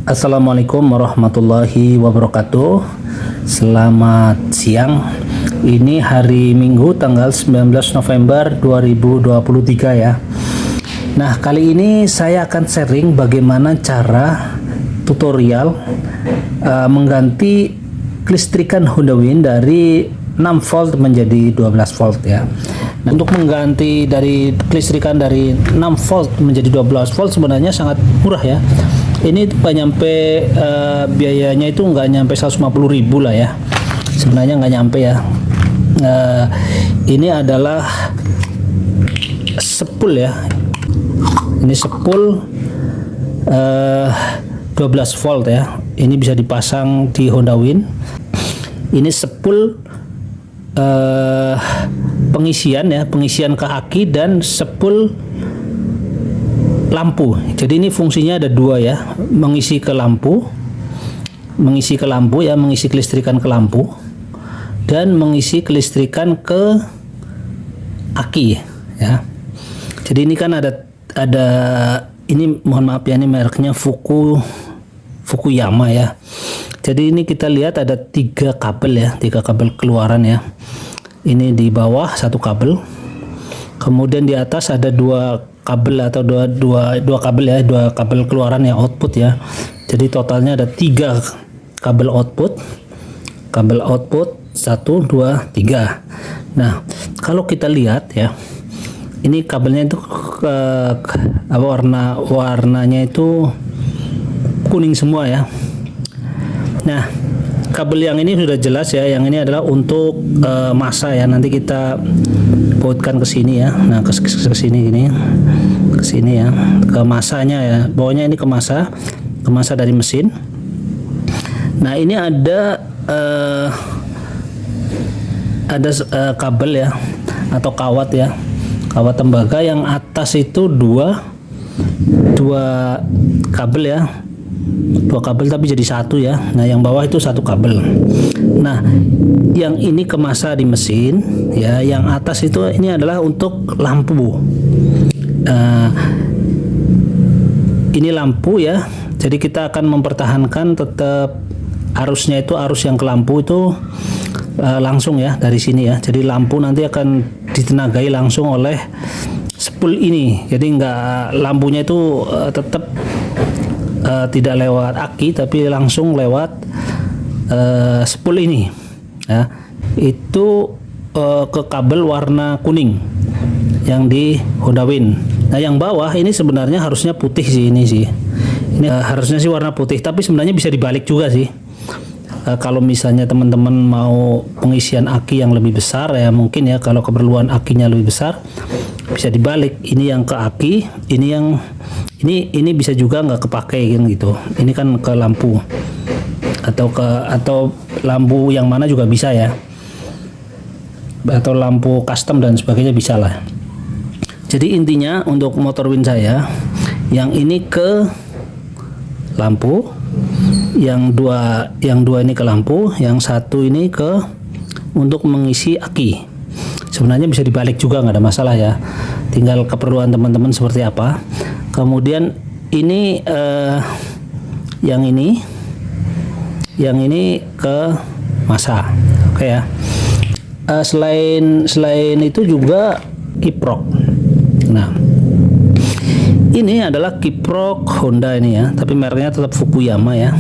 Assalamualaikum warahmatullahi wabarakatuh. Selamat siang. Ini hari Minggu tanggal 19 November 2023 ya. Nah, kali ini saya akan sharing bagaimana cara tutorial mengganti kelistrikan Honda Win dari 6 volt menjadi 12 volt ya. Nah, untuk mengganti dari kelistrikan dari 6 volt menjadi 12 volt sebenarnya sangat murah ya. Ini nggak nyampe biayanya itu nggak nyampe 150.000 lah ya. Sebenarnya nggak nyampe ya. Ini adalah spool ya. Ini spool 12 volt ya. Ini bisa dipasang di Honda Win. Ini spool pengisian ya, pengisian ke aki dan spool lampu. Jadi ini fungsinya ada dua ya, mengisi ke lampu ya, mengisi kelistrikan ke lampu dan mengisi kelistrikan ke aki ya. Jadi ini kan ada ini, mohon maaf ya, ini mereknya Fukuyama ya. Jadi ini kita lihat ada 3 kabel ya, 3 kabel keluaran ya. Ini di bawah 1 kabel, kemudian di atas ada 2 kabel atau dua kabel ya, 2 kabel keluaran yang output ya. Jadi totalnya ada 3 kabel output 1, 2, 3. Nah, kalau kita lihat ya, ini kabelnya itu warnanya itu kuning semua ya. Nah, kabel yang ini sudah jelas ya, yang ini adalah untuk masa ya. Nanti kita bautkan ke sini ya. Nah, ke sini gini. Ke sini ya, ke masanya ya. Bawahnya ini ke masa dari mesin. Nah, ini ada kabel ya, atau kawat ya. Kawat tembaga yang atas itu dua kabel ya. 2 kabel tapi jadi 1 ya. Nah, yang bawah itu 1 kabel. Nah, yang ini ke masa di mesin ya, yang atas itu ini adalah untuk lampu. Ini lampu ya. Jadi kita akan mempertahankan tetap arusnya itu, arus yang ke lampu itu langsung ya dari sini ya. Jadi lampu nanti akan ditenagai langsung oleh spool ini. Jadi lampunya itu tetap tidak lewat aki tapi langsung lewat spool ini ya. Itu ke kabel warna kuning yang di Honda Win. Nah, yang bawah ini sebenarnya harusnya putih sih, ini sih. Ini harusnya sih warna putih, tapi sebenarnya bisa dibalik juga sih. Kalau misalnya teman-teman mau pengisian aki yang lebih besar ya, mungkin ya, kalau keperluan akinya lebih besar bisa dibalik. Ini yang ke aki, ini bisa juga nggak kepake gitu. Ini kan ke lampu atau lampu yang mana juga bisa ya, atau lampu custom dan sebagainya bisa lah. Jadi intinya untuk motor Win saya, yang ini ke lampu, yang dua ini ke lampu, yang 1 ini ke untuk mengisi aki. Sebenarnya bisa dibalik juga, nggak ada masalah ya, tinggal keperluan teman-teman seperti apa. Kemudian ini yang ini ke masa, oke ya. Selain itu juga kiprok. Nah, ini adalah kiprok Honda ini ya, tapi mereknya tetap Fukuyama ya.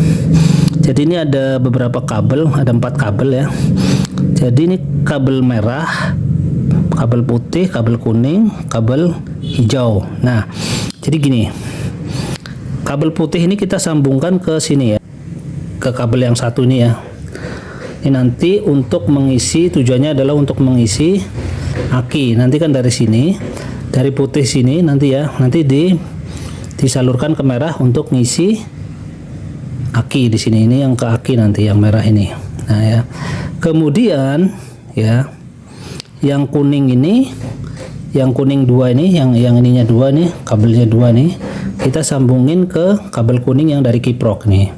Jadi ini ada beberapa kabel, ada 4 kabel ya. Jadi ini kabel merah, kabel putih, kabel kuning, kabel hijau. Nah, jadi gini, kabel putih ini kita sambungkan ke sini ya, ke kabel yang 1 ini ya. Ini nanti untuk mengisi, tujuannya adalah untuk mengisi aki. Nanti kan dari sini, dari putih sini nanti ya, nanti disalurkan ke merah untuk ngisi aki di sini. Ini yang ke aki nanti, yang merah ini. Nah ya, kemudian ya, yang kuning ini, yang kuning 2 ini, yang ininya 2 nih, kabelnya 2 nih, kita sambungin ke kabel kuning yang dari kiprok nih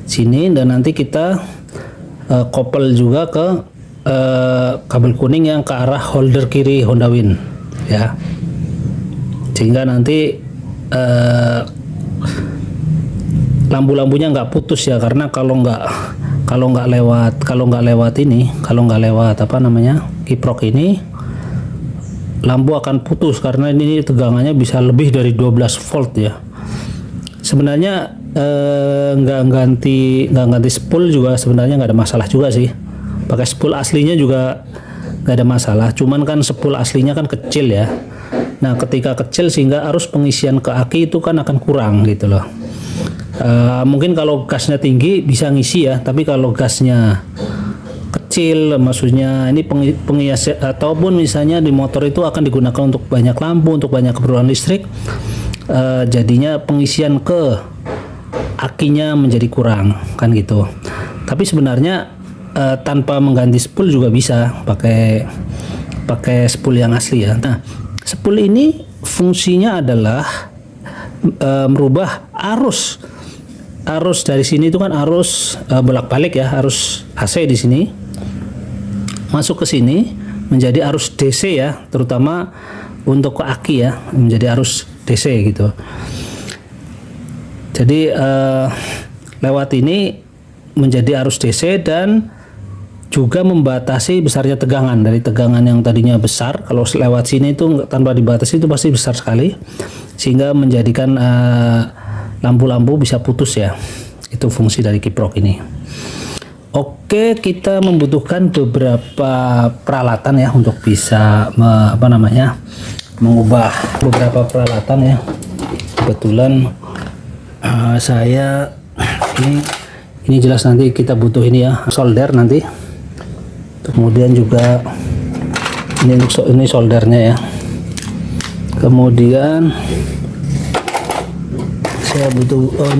sini, dan nanti kita kopel juga ke kabel kuning yang ke arah holder kiri Honda Win ya, sehingga nanti lampu-lampunya nggak putus ya, karena kalau nggak lewat apa namanya, kiprok ini, lampu akan putus karena ini tegangannya bisa lebih dari 12 volt ya. Sebenarnya nggak ganti spool juga sebenarnya nggak ada masalah juga sih. Pakai spool aslinya juga nggak ada masalah. Cuman kan spool aslinya kan kecil ya. Nah, ketika kecil sehingga arus pengisian ke aki itu kan akan kurang gitu loh. Mungkin kalau gasnya tinggi bisa ngisi ya, tapi kalau gasnya kecil, maksudnya ini pengisian ataupun misalnya di motor itu akan digunakan untuk banyak lampu, untuk banyak keperluan listrik, jadinya pengisian ke akinya menjadi kurang kan gitu. Tapi sebenarnya tanpa mengganti spool juga bisa pakai spool yang asli ya. Nah, spool ini fungsinya adalah merubah arus dari sini itu kan arus bolak-balik ya, arus AC di sini masuk ke sini menjadi arus DC ya, terutama untuk ke aki ya, menjadi arus DC gitu. Jadi lewat ini menjadi arus DC dan juga membatasi besarnya tegangan. Dari tegangan yang tadinya besar, kalau lewat sini itu tanpa dibatasi itu pasti besar sekali, sehingga menjadikan lampu-lampu bisa putus ya. Itu fungsi dari kiprok ini. Oke, kita membutuhkan beberapa peralatan ya untuk bisa mengubah beberapa peralatan ya. Kebetulan saya ini jelas nanti kita butuh ini ya, solder nanti. Kemudian juga ini soldernya ya. Kemudian saya butuh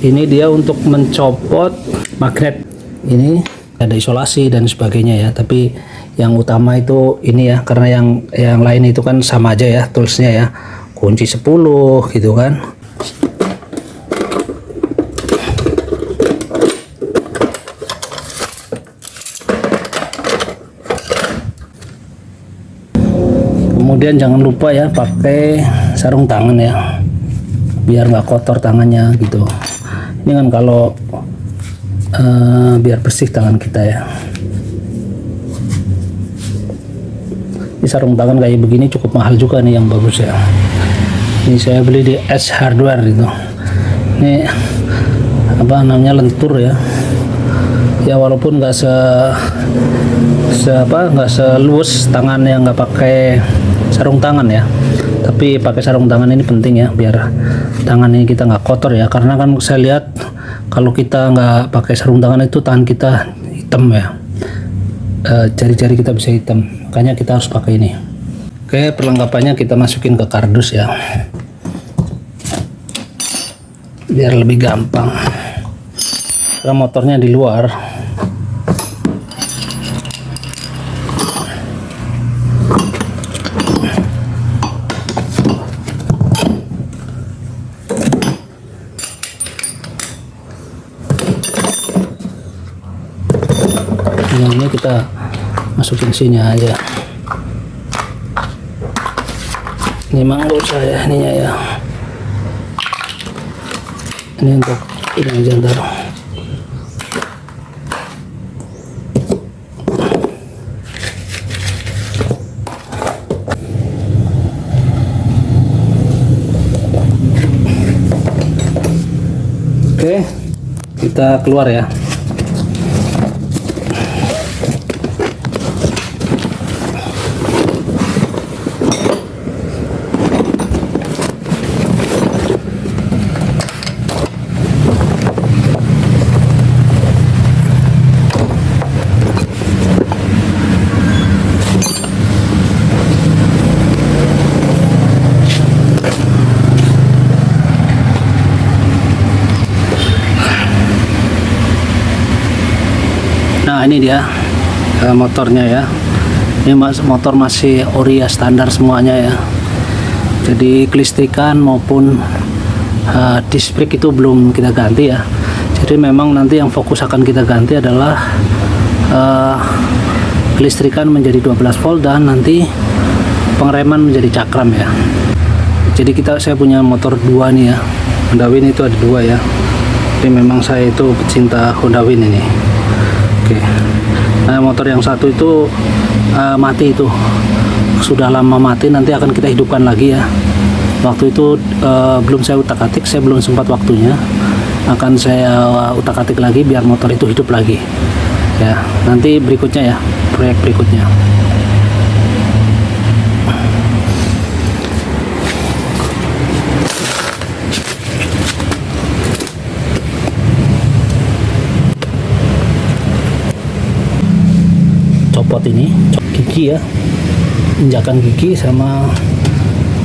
ini dia untuk mencopot magnet. Ini ada isolasi dan sebagainya ya, tapi yang utama itu ini ya, karena yang lain itu kan sama aja ya toolsnya ya, kunci 10 gitu kan. Kemudian jangan lupa ya pakai sarung tangan ya, biar nggak kotor tangannya gitu. Ini kan kalau biar bersih tangan kita ya. Ini sarung tangan kayak begini cukup mahal juga nih, yang bagus ya. Ini saya beli di S Hardware itu. Ini apa namanya, lentur ya. Ya walaupun nggak seluas tangan yang nggak pakai sarung tangan ya, tapi pakai sarung tangan ini penting ya, biar tangan ini kita nggak kotor ya. Karena kan saya lihat kalau kita nggak pakai sarung tangan itu tangan kita hitam ya, jari-jari kita bisa hitam, makanya kita harus pakai ini. Oke, perlengkapannya kita masukin ke kardus ya, biar lebih gampang. Karena motornya di luar. Ini kita masukin sini aja. Ini manggul saya ininya ya. Ini untuk ini aja ntar. Oke, kita keluar ya. Nah, ini dia motornya ya. Ini motor masih ori ya, standar semuanya ya. Jadi kelistrikan maupun disc brake itu belum kita ganti ya. Jadi memang nanti yang fokus akan kita ganti adalah kelistrikan menjadi 12 volt dan nanti pengereman menjadi cakram ya. Jadi saya punya motor 2 nih ya. Honda Win itu ada 2 ya. Jadi memang saya itu pecinta Honda Win ini. Oke. Nah, motor yang satu itu mati itu. Sudah lama mati, nanti akan kita hidupkan lagi ya. Waktu itu belum saya utak-atik, saya belum sempat waktunya. Akan saya utak-atik lagi biar motor itu hidup lagi. Ya, nanti berikutnya ya, proyek berikutnya. Copot ini gigi ya, injakan gigi sama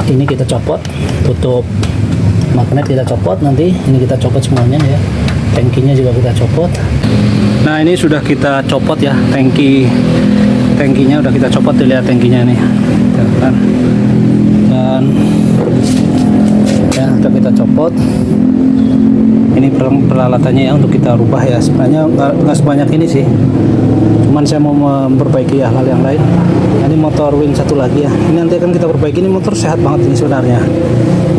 ini kita copot, tutup magnet kita copot, nanti ini kita copot semuanya ya, tangkinya juga kita copot. Nah, ini sudah kita copot ya, tangkinya udah kita copot, dilihat tangkinya nih kan, dan ya udah kita copot. Ini peralatannya ya untuk kita rubah ya, sebenarnya nggak sebanyak ini sih, cuman saya mau memperbaiki hal yang lain. Ini motor Win satu lagi ya, ini nanti akan kita perbaiki. Ini motor sehat banget ini sebenarnya,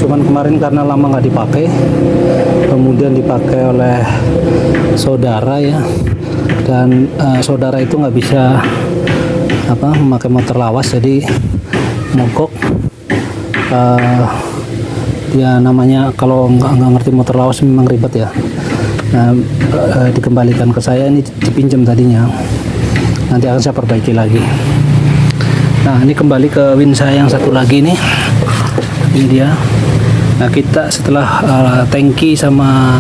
cuman kemarin karena lama nggak dipakai, kemudian dipakai oleh saudara ya, dan saudara itu nggak bisa memakai motor lawas, jadi mogok. Ya namanya kalau nggak ngerti motor lawas memang ribet ya. Nah, dikembalikan ke saya, ini dipinjam tadinya, nanti akan saya perbaiki lagi. Nah, ini kembali ke Win saya yang satu lagi nih, ini dia. Nah, kita setelah tangki sama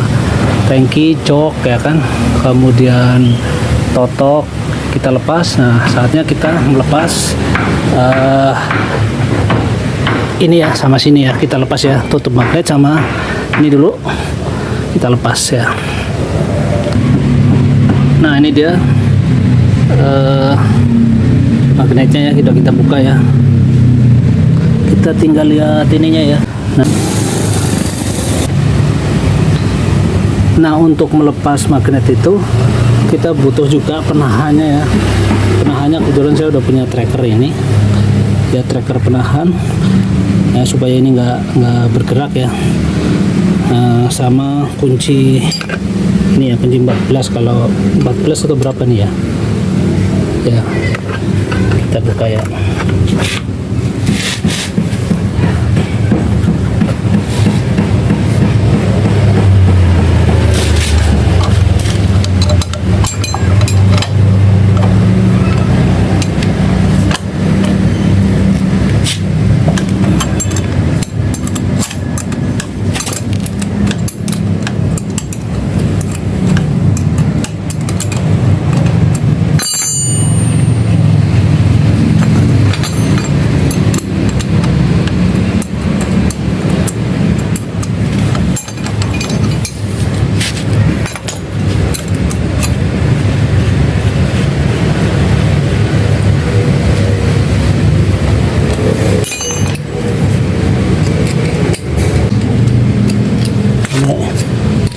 tangki cok ya kan, kemudian totok kita lepas. Nah, saatnya kita melepas ini ya, sama sini ya, kita lepas ya, tutup magnet sama ini dulu kita lepas ya. Nah, ini dia magnetnya ya, kita buka ya, kita tinggal lihat ininya ya. Nah, untuk melepas magnet itu kita butuh juga penahannya ya. Penahannya kebetulan saya udah punya tracker ini ya, tracker penahan ya, supaya ini nggak bergerak ya. Sama kunci ini ya, kunci 14, kalau 14 atau berapa nih ya, ya kita buka ya.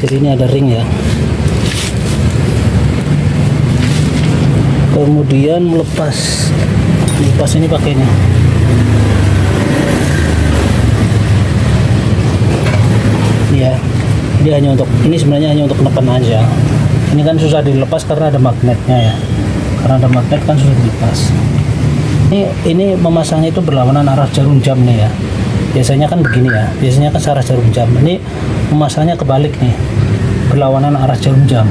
Jadi ini ada ring ya, kemudian melepas ini pakainya. Ya, ini hanya untuk, ini sebenarnya hanya untuk menekan aja. Ini kan susah dilepas karena ada magnetnya ya, karena ada magnet kan susah dilepas. Ini memasangnya itu berlawanan arah jarum jam nih ya. Biasanya kan begini ya, biasanya kan arah jarum jam. Ini memasangnya kebalik nih, berlawanan arah jarum jam.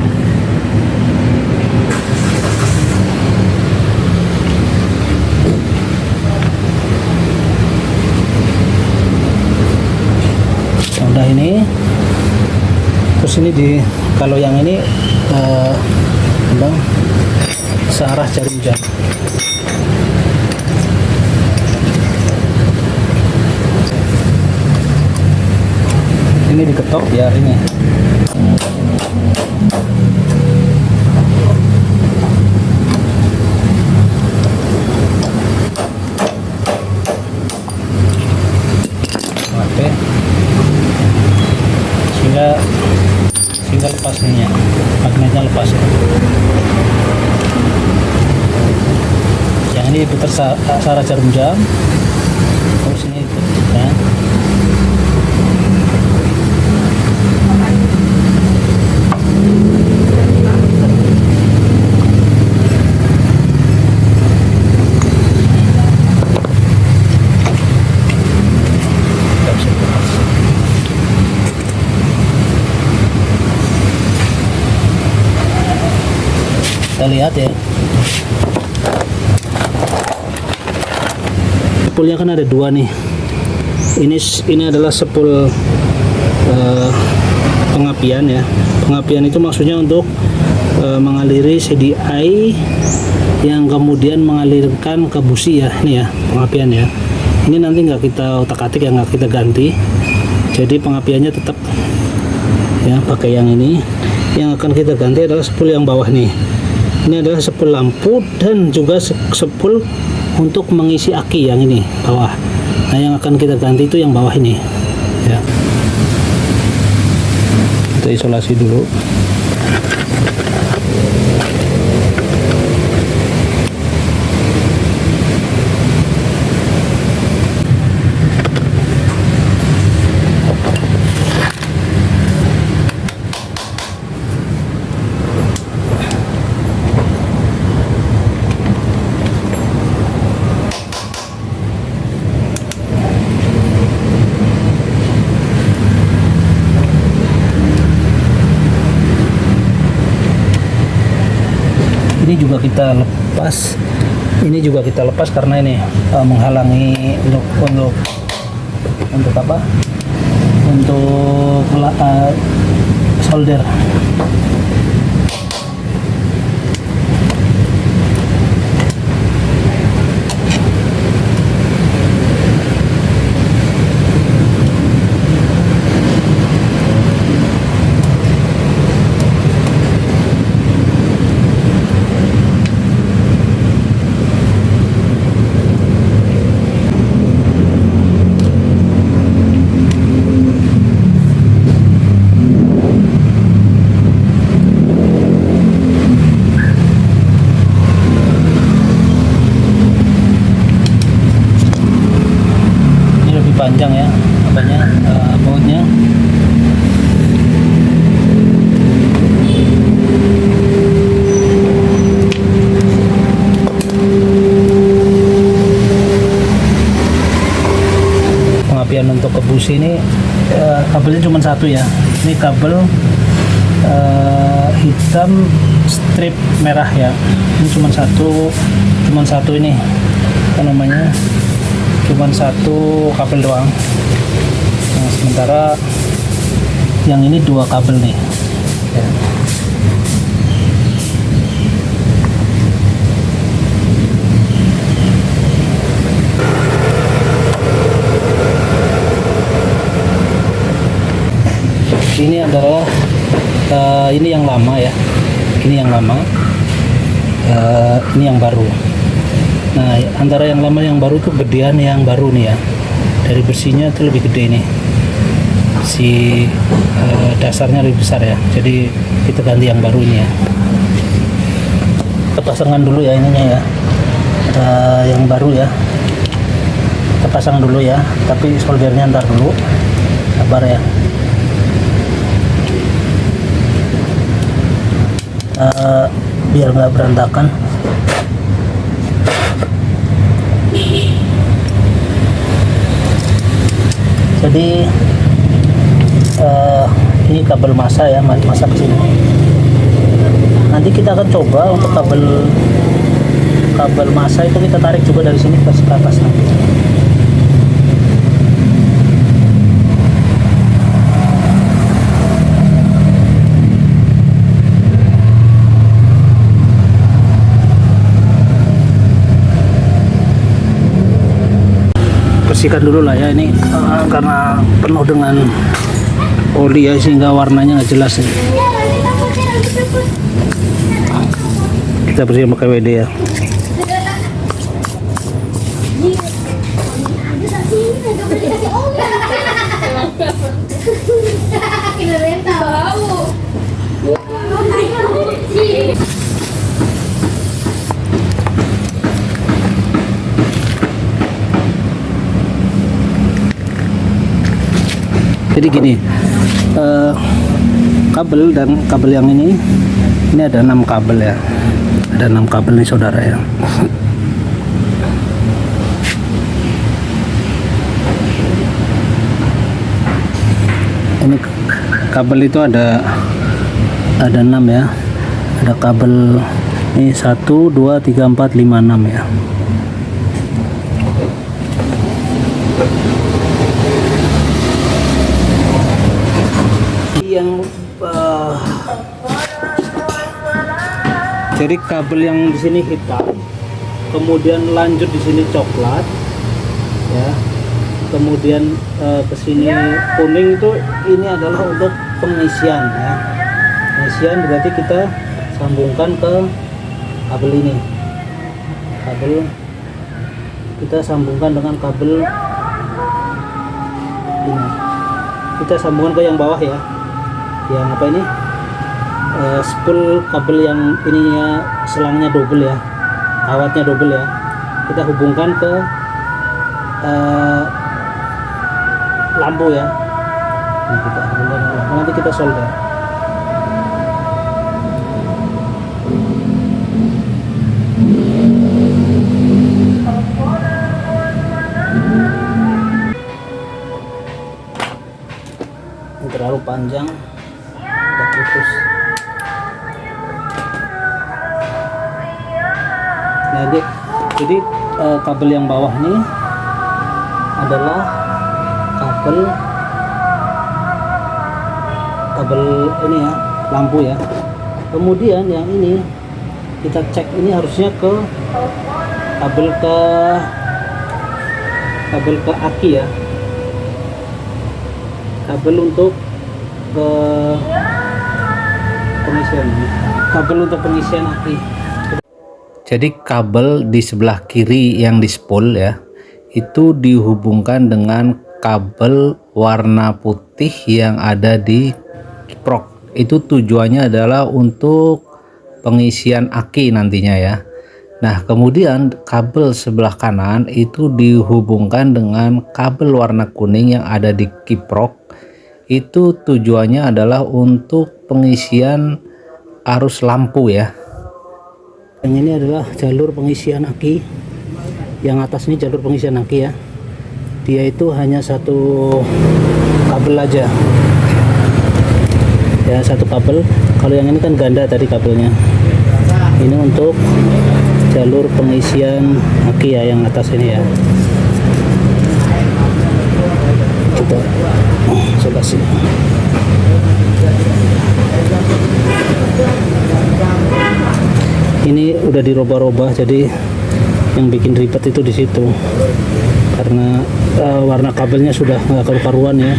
Udah ini, terus ini kalau yang ini searah jarum jam. Ini diketok biar ini. Oke. Sehingga lepas ininya, magnetnya lepas ya. Yang ini putar searah jarum jam. Terus ini ya. kita lihat ya. Spoolnya kan ada dua nih. Ini adalah spool pengapian ya. Pengapian itu maksudnya untuk mengaliri CDI yang kemudian mengalirkan ke busi ya. Ini ya pengapian ya. Ini nanti nggak kita otak-atik ya, nggak kita ganti. Jadi pengapiannya tetap ya pakai yang ini. Yang akan kita ganti adalah spool yang bawah nih. Ini adalah spool lampu dan juga spool untuk mengisi aki yang ini bawah. Nah yang akan kita ganti itu yang bawah ini ya. Kita isolasi dulu. Ini juga kita lepas. Ini juga kita lepas karena ini menghalangi untuk apa? Untuk solder. Panjang ya apanya bautnya. Pengapian untuk ke busi ini kabelnya cuma satu ya. Ini kabel hitam strip merah ya. Ini cuma satu ini apa namanya, cuman satu kabel doang. Nah, sementara yang ini dua kabel nih ya. Ini adalah ini yang lama ya, ini yang lama, ini yang baru. Nah antara yang lama yang baru itu gedean yang baru nih ya, dari bersihnya itu lebih gede nih, si dasarnya lebih besar ya, jadi kita ganti yang baru ini ya. Kita pasangkan dulu ya ininya ya, yang baru ya, kita pasang dulu ya, tapi soldernya ntar dulu, sabar ya. Biar nggak berantakan. Jadi ini kabel masa ya, masa ke sini. Nanti kita akan coba untuk kabel masa itu kita tarik juga dari sini ke atas nanti. Bersihkan dulu lah ya ini karena penuh dengan oli ya, sehingga warnanya nggak jelas ya. Kita bersihkan pakai WD ya. Jadi gini, kabel dan kabel yang ini ada 6 kabel ya, ada 6 kabel nih saudara ya. Ini kabel itu ada 6 ya, ada kabel Ini 1 2 3 4 5 6 ya. Yang jadi kabel yang di sini hitam, kemudian lanjut di sini coklat ya, kemudian ke sini kuning, itu ini adalah untuk pengisian ya. Pengisian berarti kita sambungkan ke kabel ini, kabel kita sambungkan dengan kabel ini, kita sambungkan ke yang bawah ya, yang apa ini, spool kabel yang ininya selangnya double ya, kawatnya double ya, kita hubungkan ke lampu ya. Nah, kita hubungkan ke lampu, nanti kita solder. Ini terlalu panjang, kita putus. Nah, jadi kabel yang bawah ini adalah kabel ini ya, lampu ya. Kemudian yang ini kita cek, ini harusnya ke kabel ke aki ya, kabel untuk ke pengisian, kabel untuk pengisian aki. Jadi kabel di sebelah kiri yang di spool ya, itu dihubungkan dengan kabel warna putih yang ada di kiprok. Itu tujuannya adalah untuk pengisian aki nantinya ya. Nah, kemudian kabel sebelah kanan itu dihubungkan dengan kabel warna kuning yang ada di kiprok. Itu tujuannya adalah untuk pengisian arus lampu ya. Yang ini adalah jalur pengisian aki. Yang atas ini jalur pengisian aki ya. Dia itu hanya satu kabel aja. Ya, satu kabel. Kalau yang ini kan ganda tadi kabelnya. Ini untuk jalur pengisian aki ya, yang atas ini ya. Kita coba sini. Ini udah dirubah-rubah, jadi yang bikin ribet itu di situ karena warna kabelnya sudah nggak karu-karuan ya.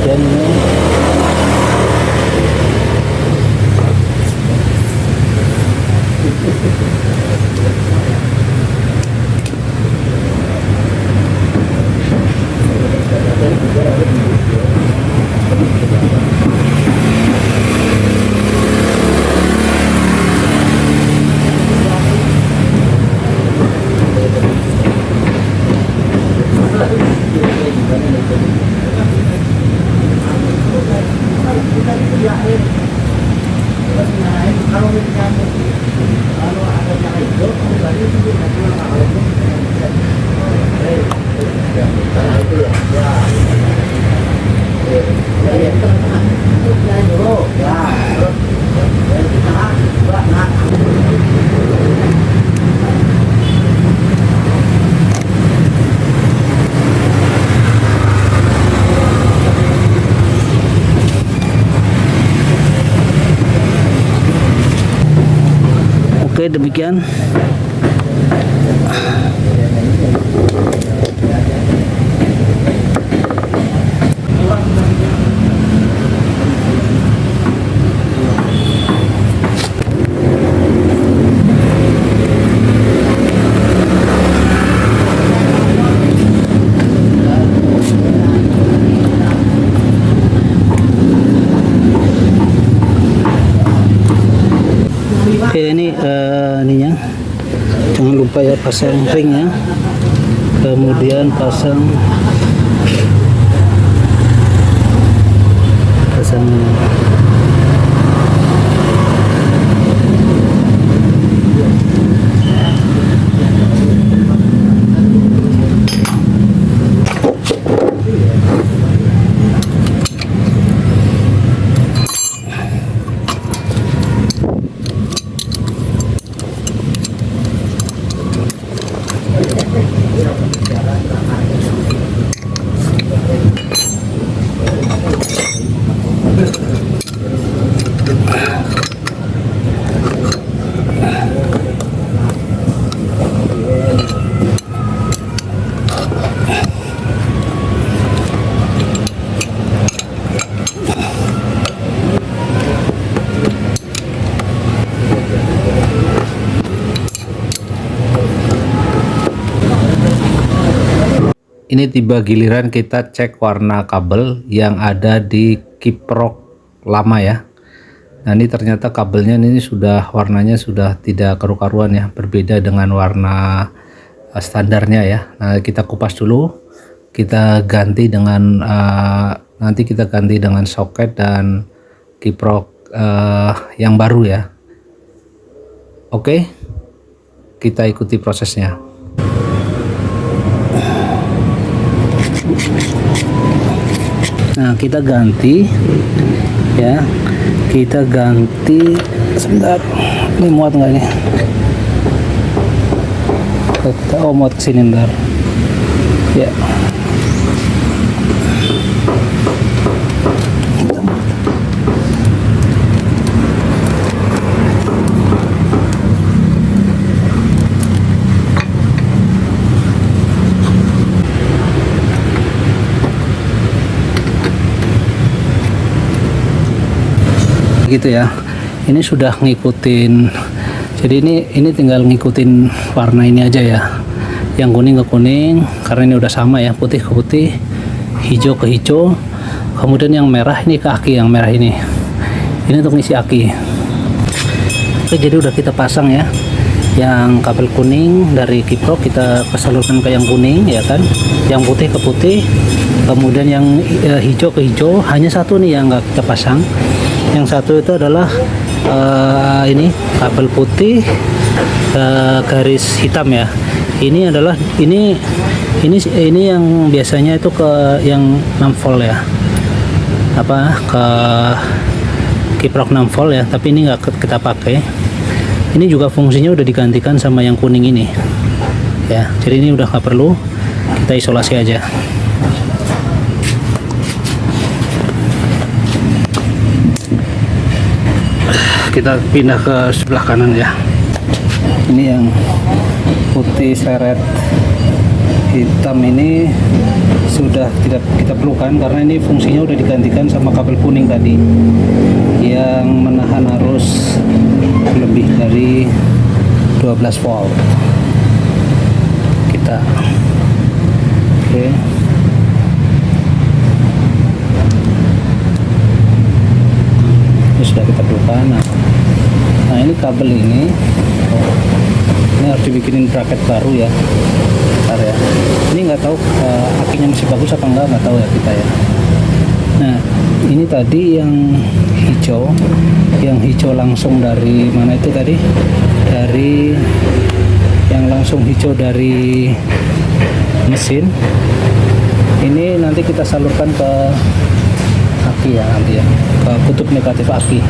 Kemudian ini oke, demikian. pasang ringnya, kemudian pasang ini tiba giliran kita cek warna kabel yang ada di kiprok lama ya. Nah ini ternyata kabelnya ini sudah warnanya sudah tidak karu-karuan ya, berbeda dengan warna standarnya ya. Nah kita kupas dulu, kita ganti dengan nanti kita ganti dengan soket dan kiprok yang baru ya. Oke, kita ikuti prosesnya. Nah kita ganti ya, kita ganti sebentar, ini muat nggak nih? Oh muat kesini ntar ya. Gitu ya, ini sudah ngikutin, jadi ini tinggal ngikutin warna ini aja ya, yang kuning ke kuning karena ini udah sama ya, putih ke putih, hijau ke hijau, kemudian yang merah ini ke aki, yang merah ini untuk ngisi aki. Oke, jadi udah kita pasang ya, yang kabel kuning dari kiprok kita kesalurkan ke yang kuning ya kan, yang putih ke putih, kemudian yang hijau ke hijau. Hanya satu nih yang nggak kita pasang, yang satu itu adalah ini kabel putih garis hitam ya. Ini adalah ini yang biasanya itu ke yang 6 volt ya, apa ke kiprok 6 volt ya, tapi ini nggak kita pakai. Ini juga fungsinya udah digantikan sama yang kuning ini ya, jadi ini udah nggak perlu, kita isolasi aja. Kita pindah ke sebelah kanan ya. Ini yang putih seret hitam ini sudah tidak kita perlukan karena ini fungsinya udah digantikan sama kabel kuning tadi yang menahan arus lebih dari 12 volt. Kita oke. Ini sudah kita perlukan. Nah ini kabel ini harus dibikinin bracket baru ya. Bentar ya. Ini nggak tahu akinya masih bagus apa nggak tahu ya kita ya. Nah ini tadi yang hijau langsung dari mana itu tadi, dari yang langsung hijau dari mesin ini nanti kita salurkan ke aki ya, nanti ya ke kutub negatif aki.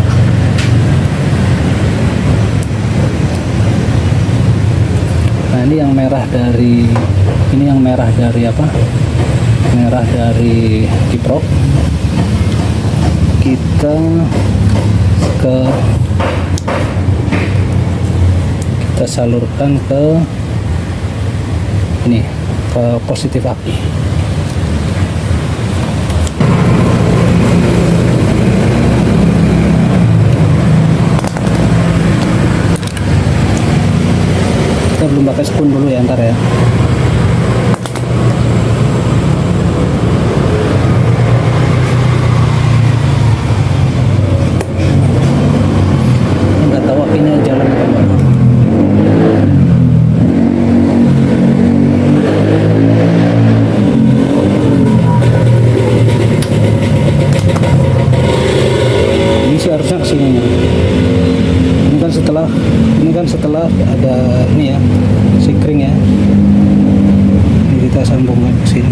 Nah ini yang merah dari apa, merah dari kiprok, kita salurkan ke ini, ke positif aki. Kita belum pakai spoon dulu ya, ntar ya. Nggak tahu apinya jalan apa enggak. salah ada ini ya, sikring ya. Ini kita sambungkan ke sini.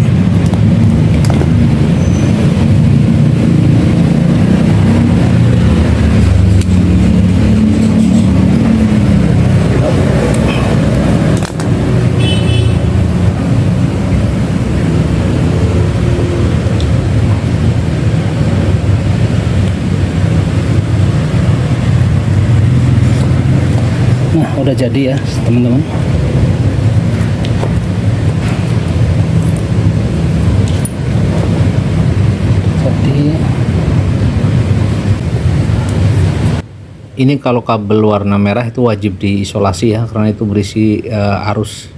Nah, udah jadi ya teman-teman. Jadi ini kalau kabel warna merah itu wajib diisolasi ya, karena itu berisi arus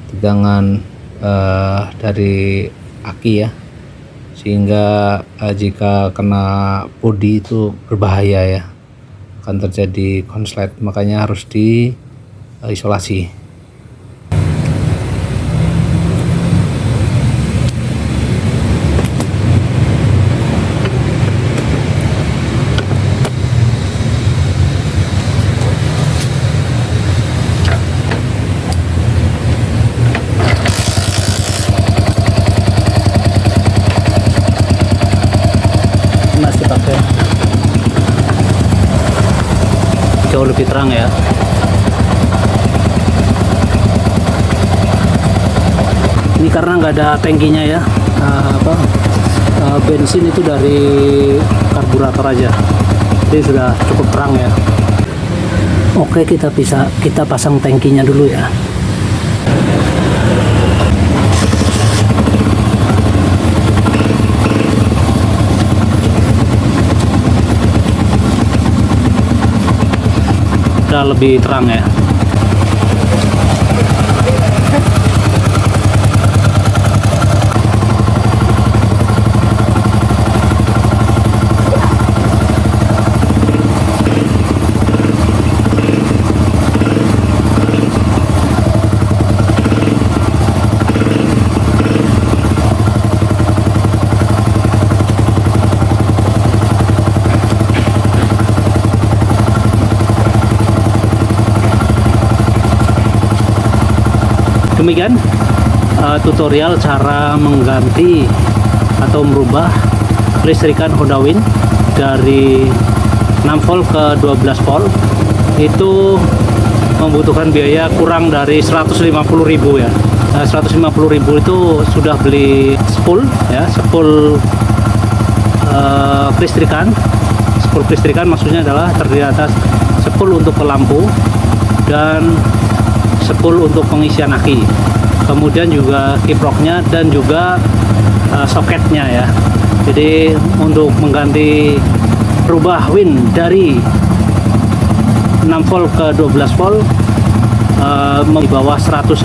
tegangan dari aki ya, sehingga jika kena bodi itu berbahaya ya, akan terjadi konslet, makanya harus diisolasi. Masih pakai jauh lebih terang ya. Ini karena nggak ada tangkinya ya, bensin itu dari karburator aja, jadi sudah cukup terang ya. Oke, kita pasang tangkinya dulu ya. Udah lebih terang ya. Demikian tutorial cara mengganti atau merubah listrikan Honda Win dari 6 volt ke 12 volt. Itu membutuhkan biaya kurang dari 150.000 ya. 150.000 itu sudah beli spool ya, spool kelistrikan. Spool kelistrikan maksudnya adalah terdiri atas spool untuk ke lampu dan spool untuk pengisian aki, kemudian juga kiproknya dan juga soketnya ya. Jadi untuk mengganti rubah Win dari 6 volt ke 12 volt di bawah 150.000.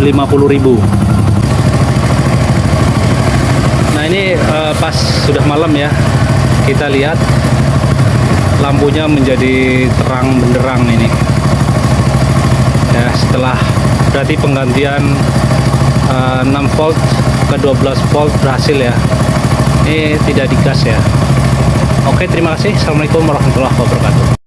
Nah ini pas sudah malam ya, kita lihat lampunya menjadi terang benderang ini ya, setelah berarti penggantian 6 volt ke 12 volt berhasil ya. Ini tidak digas ya. Oke, terima kasih. Assalamualaikum warahmatullahi wabarakatuh.